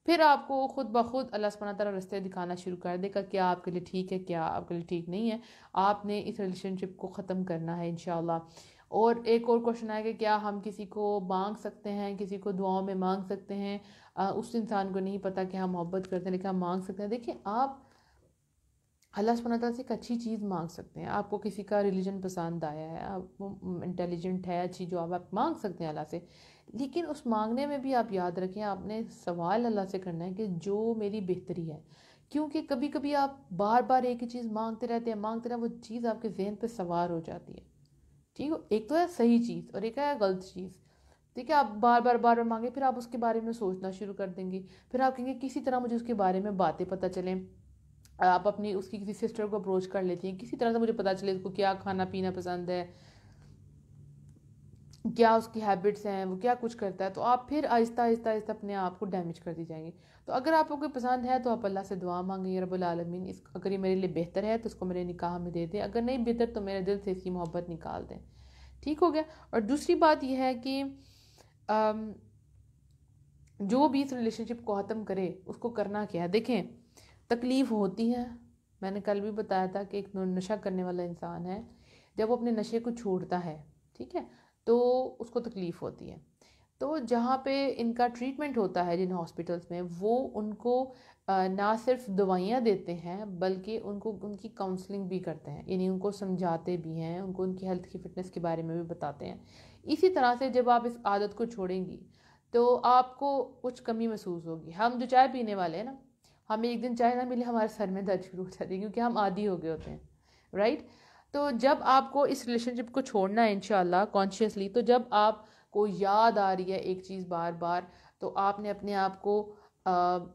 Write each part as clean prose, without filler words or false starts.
پھر آپ کو خود بخود اللہ سبحانہ تعالیٰ راستے دکھانا شروع کر دے گا کیا آپ کے لیے ٹھیک ہے کیا آپ کے لیے ٹھیک نہیں ہے. آپ نے اس ریلیشن شپ کو ختم کرنا ہے انشاءاللہ. اور ایک اور کوشچن آئے کہ کیا ہم کسی کو مانگ سکتے ہیں, کسی کو دعاؤں میں مانگ سکتے ہیں؟ اس انسان کو نہیں پتہ کہ ہم محبت کرتے ہیں لیکن ہم مانگ سکتے ہیں. دیکھیں آپ اللہ سبحانہ تعالیٰ سے ایک اچھی چیز مانگ سکتے ہیں. آپ کو کسی کا ریلیجن پسند آیا ہے, آپ وہ انٹیلیجنٹ ہے اچھی جو آپ مانگ سکتے ہیں اللہ سے. لیکن اس مانگنے میں بھی آپ یاد رکھیں آپ نے سوال اللہ سے کرنا ہے کہ جو میری بہتری ہے. کیونکہ کبھی کبھی آپ بار بار ایک ہی چیز مانگتے رہتے ہیں وہ چیز آپ کے ذہن پہ سوار ہو جاتی ہے. ٹھیک ہے, ایک تو ہے صحیح چیز اور ایک ہے غلط چیز. ٹھیک ہے, آپ بار بار مانگیں پھر آپ اس کے بارے میں سوچنا شروع کر دیں گے. پھر آپ کہیں گے کسی طرح مجھے اس کے بارے میں باتیں پتہ چلیں. آپ اپنی اس کی کسی سسٹر کو اپروچ کر لیتی ہیں, کسی طرح سے مجھے پتہ چلے اس کو کیا کھانا پینا پسند ہے, کیا اس کی ہیبٹس ہیں, وہ کیا کچھ کرتا ہے. تو آپ پھر آہستہ آہستہ آہستہ اپنے آپ کو ڈیمیج کرتی جائیں گے. تو اگر آپ کو کوئی پسند ہے تو آپ اللہ سے دعا مانگیں یا رب العالمین اگر یہ میرے لیے بہتر ہے تو اس کو میرے نکاح میں دے دیں, اگر نہیں بہتر تو میرے دل سے اس کی محبت نکال دیں. ٹھیک ہو گیا. اور دوسری بات یہ ہے کہ جو بھی اس ریلیشن شپ کو ختم کرے اس کو کرنا کیا ہے. دیکھیں تکلیف ہوتی ہے, میں نے کل بھی بتایا تھا کہ ایک نشہ کرنے والا انسان ہے, جب وہ اپنے نشے کو چھوڑتا ہے ٹھیک ہے تو اس کو تکلیف ہوتی ہے. تو جہاں پہ ان کا ٹریٹمنٹ ہوتا ہے جن ہاسپٹلس میں, وہ ان کو نہ صرف دوائیاں دیتے ہیں بلکہ ان کی کاؤنسلنگ بھی کرتے ہیں, یعنی ان کو سمجھاتے بھی ہیں, ان کو ان کی ہیلتھ کی فٹنس کے بارے میں بھی بتاتے ہیں. اسی طرح سے جب آپ اس عادت کو چھوڑیں گی تو آپ کو کچھ کمی محسوس ہوگی. ہم جو چائے پینے والے ہیں نا, ہمیں ایک دن چائے نہ ملے ہمارے سر میں درد شروع ہو جاتی ہے کیونکہ ہم عادی ہو گئے ہوتے ہیں, رائٹ. تو جب آپ کو اس ریلیشن شپ کو چھوڑنا ہے انشاءاللہ کانشیسلی, تو جب آپ کو یاد آ رہی ہے ایک چیز بار بار, تو آپ نے اپنے آپ کو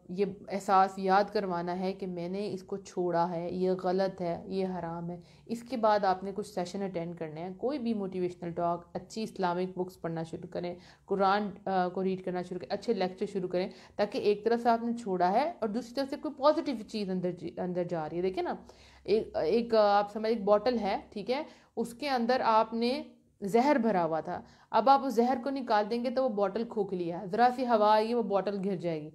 یہ احساس یاد کروانا ہے کہ میں نے اس کو چھوڑا ہے, یہ غلط ہے, یہ حرام ہے. اس کے بعد آپ نے کچھ سیشن اٹینڈ کرنے ہیں, کوئی بھی موٹیویشنل ٹاک, اچھی اسلامک بکس پڑھنا شروع کریں, قرآن کو ریڈ کرنا شروع کریں, اچھے لیکچر شروع کریں, تاکہ ایک طرف سے آپ نے چھوڑا ہے اور دوسری طرف سے کوئی پازیٹیو چیز اندر جا رہی ہے. دیکھیں نا, ایک آپ سمجھ ایک بوٹل ہے ٹھیک ہے, اس کے اندر آپ نے زہر بھرا ہوا تھا, اب آپ اس زہر کو نکال دیں گے تو وہ بوٹل کھوکھلی ہے, ذرا سی ہوا آئے گی وہ بوٹل گر جائے گی,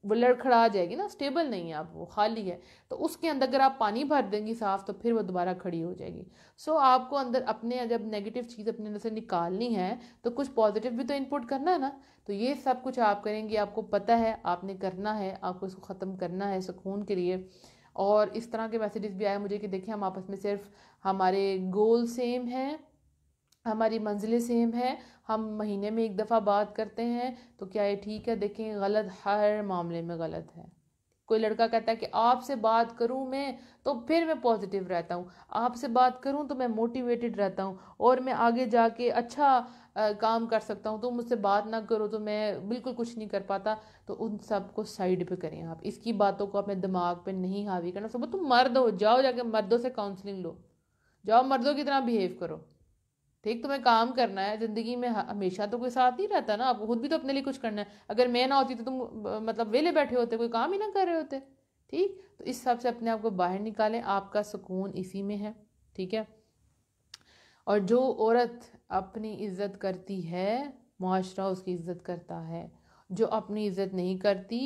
وہ لڑکھڑا جائے گی نا, سٹیبل نہیں ہے, آپ وہ خالی ہے. تو اس کے اندر اگر آپ پانی بھر دیں گی صاف تو پھر وہ دوبارہ کھڑی ہو جائے گی. سو آپ کو اندر اپنے جب نیگیٹو چیز اپنے اندر سے نکالنی ہے تو کچھ پازیٹیو بھی تو انپٹ کرنا ہے نا. تو یہ سب کچھ آپ کریں گے, آپ کو پتہ ہے آپ نے کرنا ہے, آپ کو اس کو ختم کرنا ہے سکون کے لیے. اور اس طرح کے میسیجز بھی آئے مجھے کہ دیکھیں ہم آپس میں صرف ہمارے گول سیم ہیں, ہماری منزلیں سیم ہیں, ہم مہینے میں ایک دفعہ بات کرتے ہیں, تو کیا یہ ٹھیک ہے؟ دیکھیں غلط, ہر معاملے میں غلط ہے. کوئی لڑکا کہتا ہے کہ آپ سے بات کروں میں تو پھر میں پازیٹیو رہتا ہوں, آپ سے بات کروں تو میں موٹیویٹڈ رہتا ہوں اور میں آگے جا کے اچھا کام کر سکتا ہوں, تو مجھ سے بات نہ کرو تو میں بالکل کچھ نہیں کر پاتا. تو ان سب کو سائڈ پہ کریں آپ, اس کی باتوں کو اپنے دماغ پہ نہیں حاوی کرنا. صبح تم مرد ہو, جاؤ جا کے مردوں سے کاؤنسلنگ لو, جاؤ مردوں کی طرح بیہیو کرو. ٹھیک, تمہیں کام کرنا ہے زندگی میں, ہمیشہ تو کوئی ساتھ نہیں رہتا نا, آپ کو خود بھی تو اپنے لیے کچھ کرنا ہے. اگر میں نہ ہوتی تو تم مطلب ویلے بیٹھے ہوتے, کوئی کام ہی نہ کر رہے ہوتے. ٹھیک, تو اس سب سے اپنے آپ کو باہر نکالیں, آپ کا سکون اسی میں ہے. ٹھیک ہے, اور جو عورت اپنی عزت کرتی ہے معاشرہ اس کی عزت کرتا ہے, جو اپنی عزت نہیں کرتی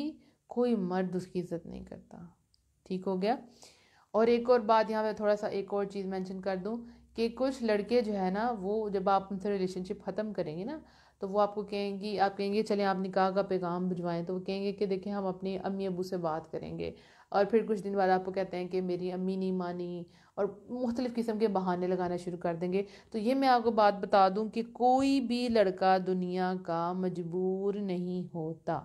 کوئی مرد اس کی عزت نہیں کرتا. ٹھیک ہو گیا. اور ایک اور بات یہاں پہ تھوڑا سا ایک اور چیز مینشن کر دوں کہ کچھ لڑکے جو ہے نا, وہ جب آپ ان سے ریلیشن شپ ختم کریں گے نا تو وہ آپ کو کہیں گی, آپ کہیں گے چلیں آپ نکاح کا پیغام بھجوائیں, تو وہ کہیں گے کہ دیکھیں ہم اپنی امی ابو سے بات کریں گے. اور پھر کچھ دن بعد آپ کو کہتے ہیں کہ میری امی نہیں مانی, اور مختلف قسم کے بہانے لگانا شروع کر دیں گے. تو یہ میں آپ کو بات بتا دوں کہ کوئی بھی لڑکا دنیا کا مجبور نہیں ہوتا,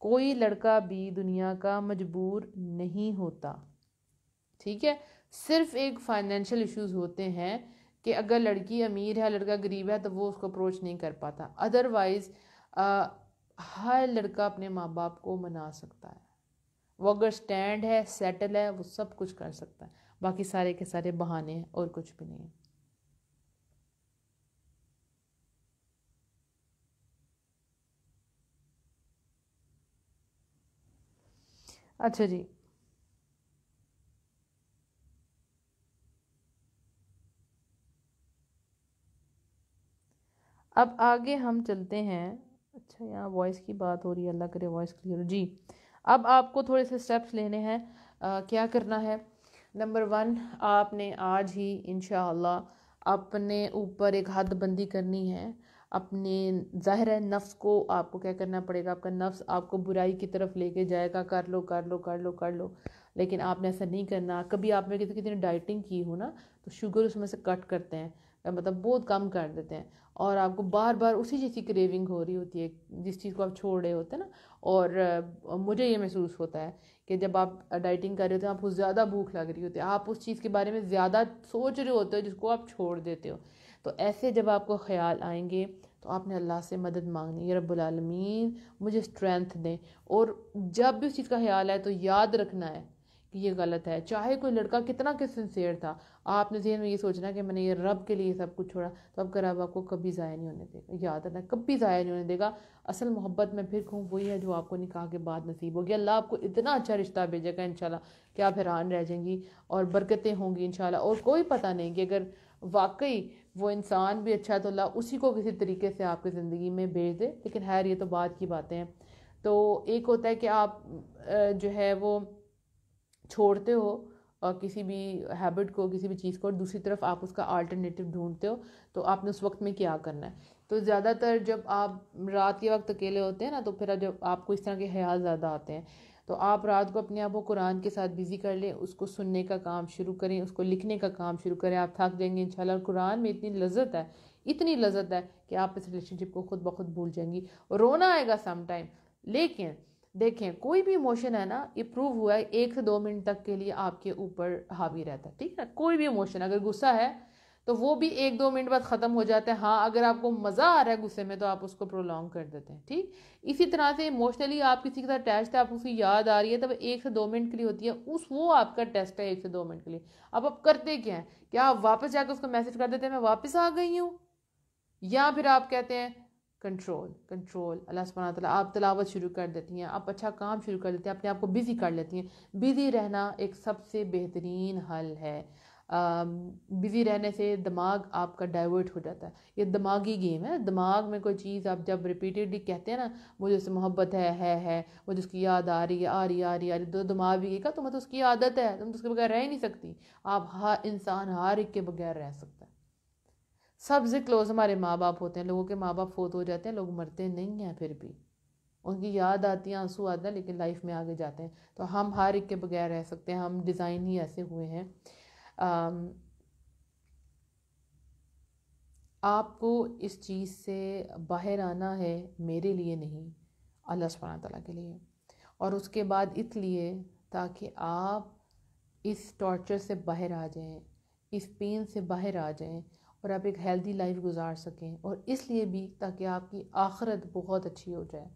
کوئی لڑکا بھی دنیا کا مجبور نہیں ہوتا. ٹھیک ہے, صرف ایک فائنینشیل ایشوز ہوتے ہیں کہ اگر لڑکی امیر ہے لڑکا غریب ہے تو وہ اس کو اپروچ نہیں کر پاتا. ادروائز ہر لڑکا اپنے ماں باپ کو منا سکتا ہے, وہ اگر سٹینڈ ہے سیٹل ہے وہ سب کچھ کر سکتا ہے. باقی سارے کے سارے بہانے ہیں اور کچھ بھی نہیں ہے. اچھا جی, اب آگے ہم چلتے ہیں. اچھا یہاں وائس کی بات ہو رہی ہے، اللہ کرے وائس کلیئر ہو جی. اب آپ کو تھوڑے سے سٹیپس لینے ہیں. کیا کرنا ہے؟ نمبر 1، آپ نے آج ہی انشاءاللہ اپنے اوپر ایک حد بندی کرنی ہے. اپنے ظاہر ہے نفس کو آپ کو کیا کرنا پڑے گا، آپ کا نفس آپ کو برائی کی طرف لے کے جائے گا، کر لو کر لو کر لو کر لو، لیکن آپ نے ایسا نہیں کرنا. کبھی آپ نے کسی نے ڈائٹنگ کی ہو نا تو شوگر اس میں سے کٹ کرتے ہیں، مطلب بہت کم کر دیتے ہیں، اور آپ کو بار بار اسی چیز کی کریونگ ہو رہی ہوتی ہے جس چیز کو آپ چھوڑ رہے ہوتے ہیں نا. اور مجھے یہ محسوس ہوتا ہے کہ جب آپ ڈائٹنگ کر رہے ہوتے ہیں آپ کو زیادہ بھوک لگ رہی ہوتی ہے، آپ اس چیز کے بارے میں زیادہ سوچ رہے ہوتے ہو جس کو آپ چھوڑ دیتے ہو. تو ایسے جب آپ کو خیال آئیں گے تو آپ نے اللہ سے مدد مانگنی ہے، رب العالمین مجھے اسٹرینتھ دیں. اور جب بھی اس چیز کا خیال آئے تو یاد رکھنا ہے کہ یہ غلط ہے. چاہے کوئی لڑکا کتنا کہ سنسیئر تھا، آپ نے ذہن میں یہ سوچنا کہ میں نے یہ رب کے لیے سب کچھ چھوڑا، تو اب کا رب آپ کو کبھی ضائع نہیں ہونے دے گا. یاد رکھنا کبھی ضائع نہیں ہونے دے گا. اصل محبت میں پھر کہوں وہی ہے جو آپ کو نکاح کے بعد نصیب ہوگی. اللہ آپ کو اتنا اچھا رشتہ بھیجے گا انشاءاللہ کہ آپ حیران رہ جائیں گی، اور برکتیں ہوں گی انشاءاللہ. اور کوئی پتہ نہیں کہ اگر واقعی وہ انسان بھی اچھا ہے تو اللہ اسی کو کسی طریقے سے آپ کی زندگی میں بھیج دے. لیکن خیر یہ تو بعد کی باتیں ہیں. تو ایک ہوتا ہے کہ آپ جو ہے وہ چھوڑتے ہو اور کسی بھی ہیبٹ کو، کسی بھی چیز کو، اور دوسری طرف آپ اس کا آلٹرنیٹیو ڈھونڈتے ہو. تو آپ نے اس وقت میں کیا کرنا ہے؟ تو زیادہ تر جب آپ رات کے وقت اکیلے ہوتے ہیں نا تو پھر جب آپ کو اس طرح کے خیال زیادہ آتے ہیں تو آپ رات کو اپنے آپ کو قرآن کے ساتھ بزی کر لیں، اس کو سننے کا کام شروع کریں، اس کو لکھنے کا کام شروع کریں. آپ تھک جائیں گے انشاءاللہ. اور قرآن میں اتنی لذت ہے، اتنی لذت ہے کہ آپ اس ریلیشن شپ کو خود بخود بھول جائیں گی. رونا آئے گا سم ٹائم، لیکن دیکھیں کوئی بھی ایموشن ہے نا یہ پروو ہوا ہے 1 سے 2 منٹ تک کے لیے آپ کے اوپر حاوی رہتا ہے. ٹھیک ہے، کوئی بھی ایموشن اگر غصہ ہے تو وہ بھی 1-2 منٹ بعد ختم ہو جاتا ہے. ہاں اگر آپ کو مزہ آ رہا ہے غصے میں تو آپ اس کو پرولونگ کر دیتے ہیں. ٹھیک اسی طرح سے ایموشنلی آپ کسی کے ساتھ اٹیچ ہے، آپ اس کی یاد آ رہی ہے تب 1 سے 2 منٹ کے لیے ہوتی ہے، وہ آپ کا ٹیسٹ ہے 1 سے 2 منٹ کے لیے. اب آپ کرتے کیا ہیں؟ کیا آپ واپس جا کے اس کو میسج کر دیتے ہیں میں واپس آ گئی ہوں، یا پھر آپ کہتے ہیں کنٹرول اللہ سبحانہ وتعالیٰ، آپ تلاوت شروع کر دیتی ہیں، آپ اچھا کام شروع کر دیتی ہیں، اپنے آپ کو بزی کر لیتی ہیں. بزی رہنا ایک سب سے بہترین حل ہے. بزی رہنے سے دماغ آپ کا ڈائیورٹ ہو جاتا ہے. یہ دماغی گیم ہے. دماغ میں کوئی چیز آپ جب ریپیٹیڈلی کہتے ہیں نا مجھے اس سے محبت ہے مجھے اس کی یاد آ رہی ہے تو دماغ بھی کہے گا تمہیں تو اس کی عادت ہے، تم تو اس کے بغیر رہ ہی نہیں سکتی. آپ انسان ہر ایک کے بغیر رہ سکتا ہے. سب سے کلوز ہمارے ماں باپ ہوتے ہیں. لوگوں کے ماں باپ فوت ہو جاتے ہیں، لوگ مرتے نہیں ہیں، پھر بھی ان کی یاد آتی ہے، آنسو آتا ہے، لیکن لائف میں آگے جاتے ہیں. تو ہم ہر ایک کے بغیر رہ سکتے ہیں. ہم ڈیزائن ہی ایسے ہوئے ہیں. آپ کو اس چیز سے باہر آنا ہے، میرے لیے نہیں، اللہ سبحانہ تعالیٰ کے لیے. اور اس کے بعد اس لیے تاکہ آپ اس ٹارچر سے باہر آ جائیں، اس پین سے باہر آ جائیں، اور آپ ایک ہیلدی لائف گزار سکیں. اور اس لیے بھی تاکہ آپ کی آخرت بہت اچھی ہو جائے.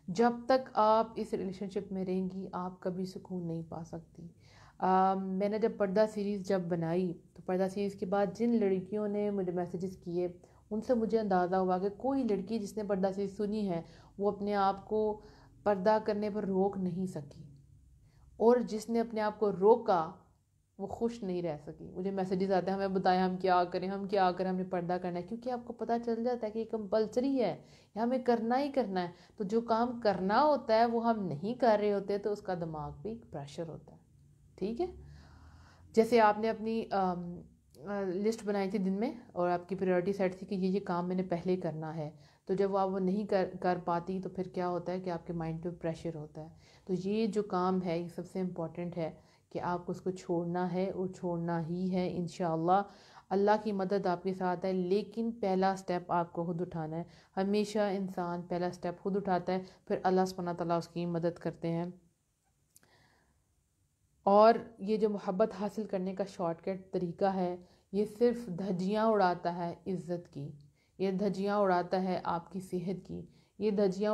جب تک آپ اس ریلیشن شپ میں رہیں گی آپ کبھی سکون نہیں پا سکتی. میں نے جب پردہ سیریز جب بنائی تو پردہ سیریز کے بعد جن لڑکیوں نے مجھے میسیجز کیے ان سے مجھے اندازہ ہوا کہ کوئی لڑکی جس نے پردہ سیریز سنی ہے وہ اپنے آپ کو پردہ کرنے پر روک نہیں سکی، اور جس نے اپنے آپ کو روکا وہ خوش نہیں رہ سکی. مجھے میسیجز آتے ہیں ہمیں بتائیں ہم کیا کریں، ہم نے پردہ کرنا ہے. کیونکہ آپ کو پتہ چل جاتا ہے کہ یہ کمپلسری ہے، یہ ہمیں کرنا ہی کرنا ہے. تو جو کام کرنا ہوتا ہے وہ ہم نہیں کر رہے ہوتے تو اس کا دماغ بھی پریشر ہوتا ہے. ٹھیک ہے، جیسے آپ نے اپنی لسٹ بنائی تھی دن میں اور آپ کی پریورٹی سیٹ تھی کہ یہ کام میں نے پہلے کرنا ہے، تو جب آپ وہ نہیں کر پاتی تو پھر کیا ہوتا ہے کہ آپ کے مائنڈ پہ پریشر ہوتا ہے. تو یہ جو کام ہے یہ سب سے امپورٹنٹ ہے کہ آپ کو اس کو چھوڑنا ہے اور چھوڑنا ہی ہے انشاءاللہ. اللہ کی مدد آپ کے ساتھ ہے، لیکن پہلا سٹیپ آپ کو خود اٹھانا ہے. ہمیشہ انسان پہلا سٹیپ خود اٹھاتا ہے، پھر اللہ سبحانہ تعالیٰ اس کی مدد کرتے ہیں. اور یہ جو محبت حاصل کرنے کا شارٹ کٹ طریقہ ہے یہ صرف دھجیاں اڑاتا ہے عزت کی، یہ دھجیاں اڑاتا ہے آپ کی صحت کی، یہ دھجیاں